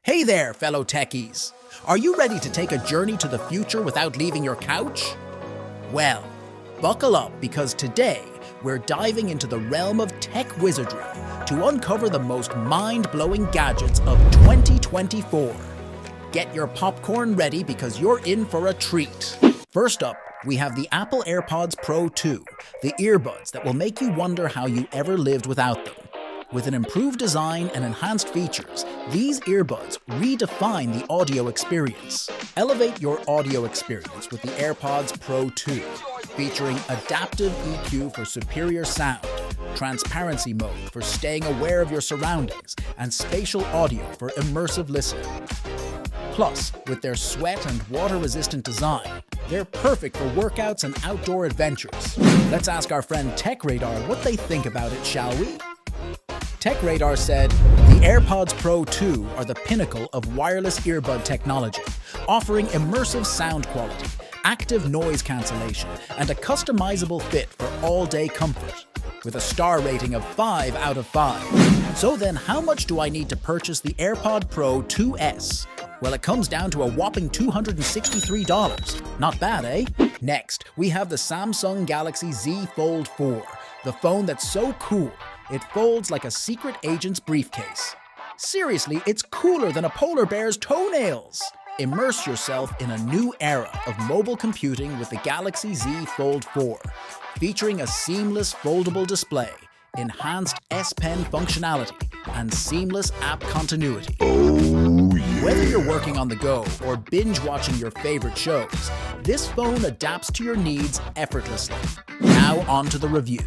Hey there, fellow techies! Are you ready to take a journey to the future without leaving your couch? Well, buckle up because today we're diving into the realm of tech wizardry to uncover the most mind-blowing gadgets of 2024. Get your popcorn ready because you're in for a treat. First up, we have the Apple AirPods Pro 2, the earbuds that will make you wonder how you ever lived without them. With an improved design and enhanced features, these earbuds redefine the audio experience. Elevate your audio experience with the AirPods Pro 2, featuring adaptive EQ for superior sound, transparency mode for staying aware of your surroundings, and spatial audio for immersive listening. Plus, with their sweat and water-resistant design, they're perfect for workouts and outdoor adventures. Let's ask our friend TechRadar what they think about it, shall we? TechRadar said, the AirPods Pro 2 are the pinnacle of wireless earbud technology, offering immersive sound quality, active noise cancellation, and a customizable fit for all-day comfort, with a star rating of 5 out of 5. So then, how much do I need to purchase the AirPod Pro 2S? Well, it comes down to a whopping $263. Not bad, eh? Next, we have the Samsung Galaxy Z Fold 4, the phone that's so cool, it folds like a secret agent's briefcase. Seriously, it's cooler than a polar bear's toenails. Immerse yourself in a new era of mobile computing with the Galaxy Z Fold 4, featuring a seamless foldable display, enhanced S Pen functionality, and seamless app continuity. Whether you're working on the go or binge-watching your favorite shows, this phone adapts to your needs effortlessly. Now on to the review.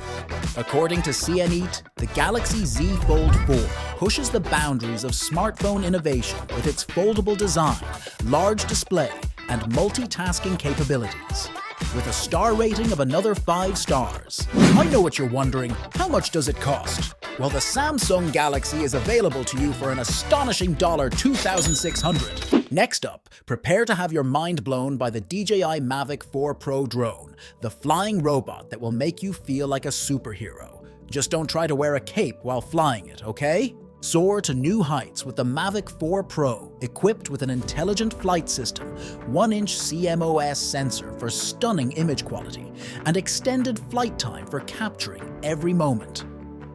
According to CNET, the Galaxy Z Fold 4 pushes the boundaries of smartphone innovation with its foldable design, large display, and multitasking capabilities. With a star rating of another 5 stars. I know what you're wondering, how much does it cost? Well, the Samsung Galaxy is available to you for an astonishing $2,600. Next up, prepare to have your mind blown by the DJI Mavic Pro Drone, the flying robot that will make you feel like a superhero. Just don't try to wear a cape while flying it, okay? Soar to new heights with the Mavic 4 Pro, equipped with an intelligent flight system, 1-inch CMOS sensor for stunning image quality, and extended flight time for capturing every moment.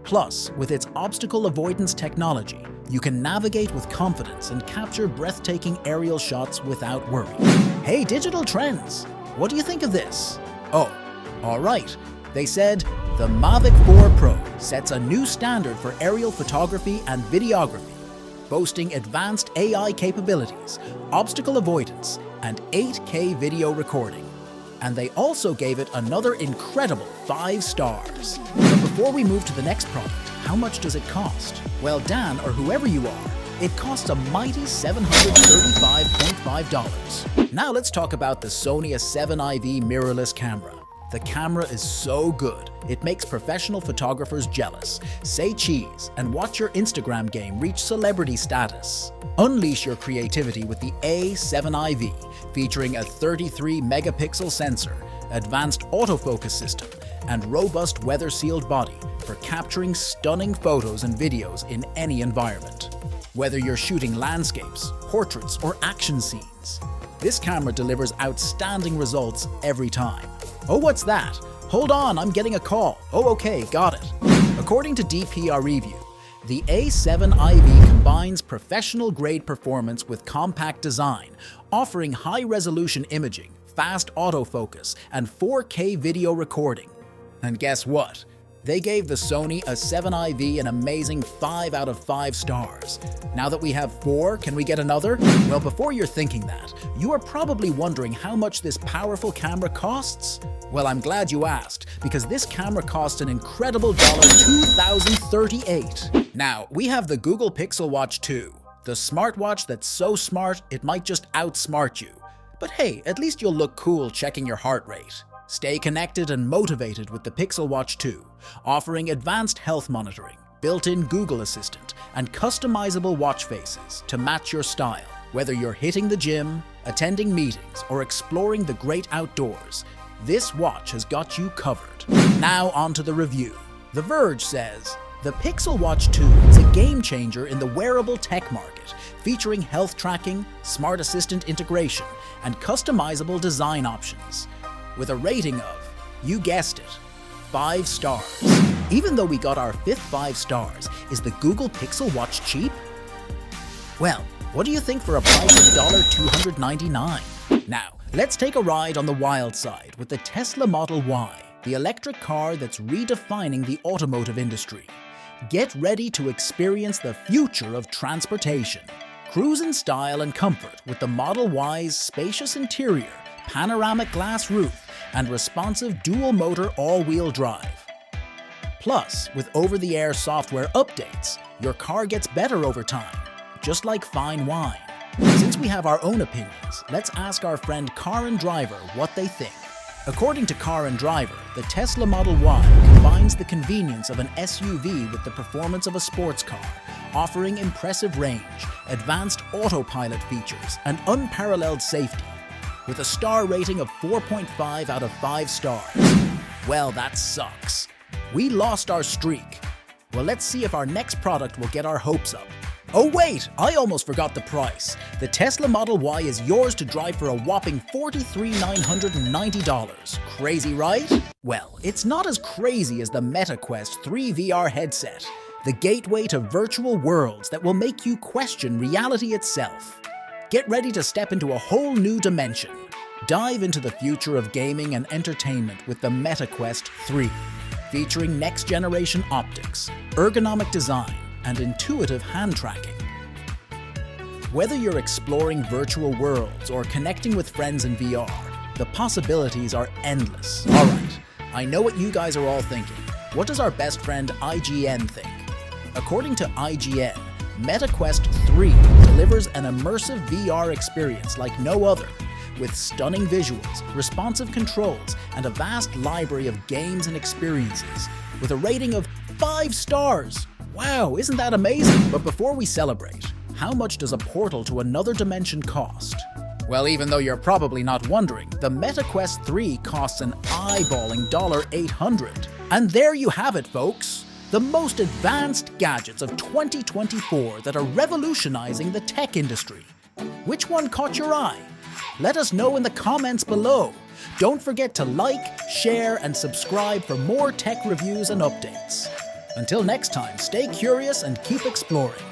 Plus, with its obstacle avoidance technology, you can navigate with confidence and capture breathtaking aerial shots without worry. Hey, digital trends! What do you think of this? Oh, alright. They said, the Mavic 4 Pro sets a new standard for aerial photography and videography, boasting advanced AI capabilities, obstacle avoidance, and 8K video recording. And they also gave it another incredible 5 stars. But before we move to the next product, how much does it cost? Well, Dan, or whoever you are, it costs a mighty $735.5. Now let's talk about the Sony A7IV mirrorless camera. The camera is so good, it makes professional photographers jealous. Say cheese and watch your Instagram game reach celebrity status. Unleash your creativity with the A7IV, featuring a 33-megapixel sensor, advanced autofocus system, and robust weather-sealed body for capturing stunning photos and videos in any environment. Whether you're shooting landscapes, portraits, or action scenes, this camera delivers outstanding results every time. Oh, what's that? Hold on, I'm getting a call. Oh, okay, got it. According to DPR Review, the A7IV combines professional-grade performance with compact design, offering high-resolution imaging, fast autofocus, and 4K video recording. And guess what? They gave the Sony A7IV an amazing 5 out of 5 stars. Now that we have 4, can we get another? Well, before you're thinking that, you are probably wondering how much this powerful camera costs? Well, I'm glad you asked, because this camera costs an incredible $2,038. Now, we have the Google Pixel Watch 2, the smartwatch that's so smart it might just outsmart you. But hey, at least you'll look cool checking your heart rate. Stay connected and motivated with the Pixel Watch 2, offering advanced health monitoring, built-in Google Assistant, and customizable watch faces to match your style. Whether you're hitting the gym, attending meetings, or exploring the great outdoors, this watch has got you covered. Now on to the review. The Verge says, The Pixel Watch 2 is a game changer in the wearable tech market, featuring health tracking, smart assistant integration, and customizable design options. With a rating of, you guessed it, 5 stars. Even though we got our 5th 5 stars, is the Google Pixel Watch cheap? Well, what do you think for a price of $299? Now, let's take a ride on the wild side with the Tesla Model Y, the electric car that's redefining the automotive industry. Get ready to experience the future of transportation. Cruise in style and comfort with the Model Y's spacious interior, panoramic glass roof, and responsive dual-motor all-wheel drive. Plus, with over-the-air software updates, your car gets better over time, just like fine wine. Since we have our own opinions, let's ask our friend Car and Driver what they think. According to Car and Driver, the Tesla Model Y combines the convenience of an SUV with the performance of a sports car, offering impressive range, advanced autopilot features, and unparalleled safety. With a star rating of 4.5 out of 5 stars. Well, that sucks. We lost our streak. Well, let's see if our next product will get our hopes up. Oh wait, I almost forgot the price. The Tesla Model Y is yours to drive for a whopping $43,990. Crazy, right? Well, it's not as crazy as the Meta Quest 3 VR headset, the gateway to virtual worlds that will make you question reality itself. Get ready to step into a whole new dimension. Dive into the future of gaming and entertainment with the Meta Quest 3, featuring next-generation optics, ergonomic design, and intuitive hand tracking. Whether you're exploring virtual worlds or connecting with friends in VR, the possibilities are endless. Alright, I know what you guys are all thinking. What does our best friend IGN think? According to IGN, Meta Quest 3 delivers an immersive VR experience like no other, with stunning visuals, responsive controls, and a vast library of games and experiences, with a rating of 5 stars. Wow, isn't that amazing? But before we celebrate, how much does a portal to another dimension cost? Well, even though you're probably not wondering, the Meta Quest 3 costs an eyeballing $800. And there you have it, folks. The most advanced gadgets of 2024 that are revolutionizing the tech industry. Which one caught your eye? Let us know in the comments below. Don't forget to like, share, and subscribe for more tech reviews and updates. Until next time, stay curious and keep exploring.